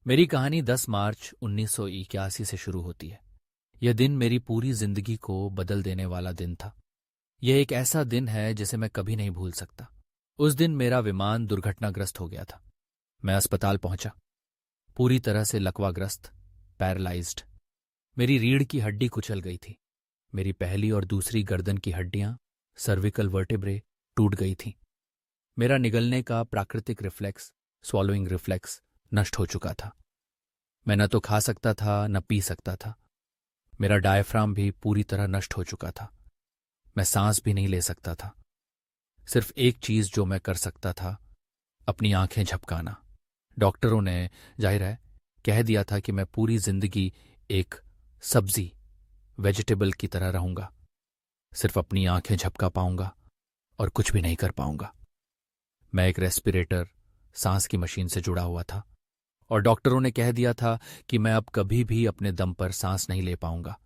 मेरी कहानी 10 मार्च 1981 से शुरू होती है। यह दिन मेरी पूरी जिंदगी को बदल देने वाला दिन था। यह एक ऐसा दिन है जिसे मैं कभी नहीं भूल सकता। उस दिन मेरा विमान दुर्घटनाग्रस्त हो गया था। मैं अस्पताल पहुंचा, पूरी तरह से लकवाग्रस्त, पैरालाइज्ड। मेरी रीढ़ की हड्डी कुचल गई थी। मेरी पहली और दूसरी गर्दन की हड्डियां, सर्विकल वर्टेब्रे, टूट गई थीं। मेरा निगलने का प्राकृतिक रिफ्लेक्स, स्वॉलोइंग रिफ्लेक्स, नष्ट हो चुका था। मैं न तो खा सकता था न पी सकता था। मेरा डायफ्राम भी पूरी तरह नष्ट हो चुका था। मैं सांस भी नहीं ले सकता था। सिर्फ एक चीज जो मैं कर सकता था, अपनी आंखें झपकाना। डॉक्टरों ने, जाहिर है, कह दिया था कि मैं पूरी जिंदगी एक सब्जी, वेजिटेबल की तरह रहूंगा। सिर्फ अपनी आंखें झपका पाऊंगा और कुछ भी नहीं कर पाऊंगा। मैं एक रेस्पिरेटर, सांस की मशीन से जुड़ा हुआ था और डॉक्टरों ने कह दिया था कि मैं अब कभी भी अपने दम पर सांस नहीं ले पाऊंगा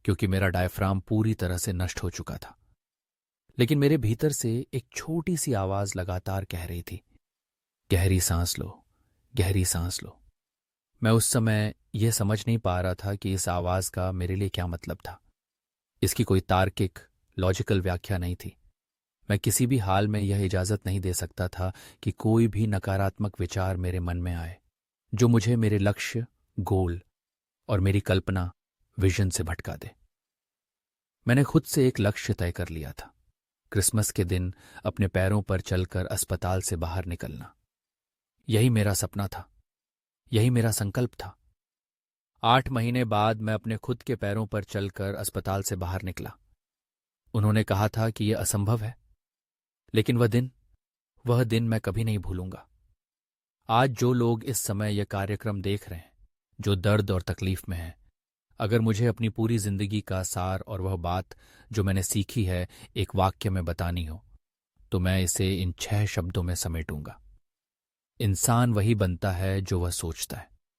क्योंकि मेरा डायफ्राम पूरी तरह से नष्ट हो चुका था। लेकिन मेरे भीतर से एक छोटी सी आवाज लगातार कह रही थी, गहरी सांस लो, गहरी सांस लो। मैं उस समय यह समझ नहीं पा रहा था कि इस आवाज का मेरे लिए क्या मतलब था। इसकी कोई तार्किक, लॉजिकल व्याख्या नहीं थी। मैं किसी भी हाल में यह इजाजत नहीं दे सकता था कि कोई भी नकारात्मक विचार मेरे मन में आए जो मुझे मेरे लक्ष्य, गोल और मेरी कल्पना, विजन से भटका दे। मैंने खुद से एक लक्ष्य तय कर लिया था, क्रिसमस के दिन अपने पैरों पर चलकर अस्पताल से बाहर निकलना। यही मेरा सपना था, यही मेरा संकल्प था। 8 महीने बाद मैं अपने खुद के पैरों पर चलकर अस्पताल से बाहर निकला। उन्होंने कहा था कि यह असंभव है, लेकिन वह दिन मैं कभी नहीं भूलूंगा। आज जो लोग इस समय यह कार्यक्रम देख रहे हैं, जो दर्द और तकलीफ में हैं, अगर मुझे अपनी पूरी जिंदगी का सार और वह बात जो मैंने सीखी है एक वाक्य में बतानी हो, तो मैं इसे इन 6 शब्दों में समेटूंगा। इंसान वही बनता है जो वह सोचता है।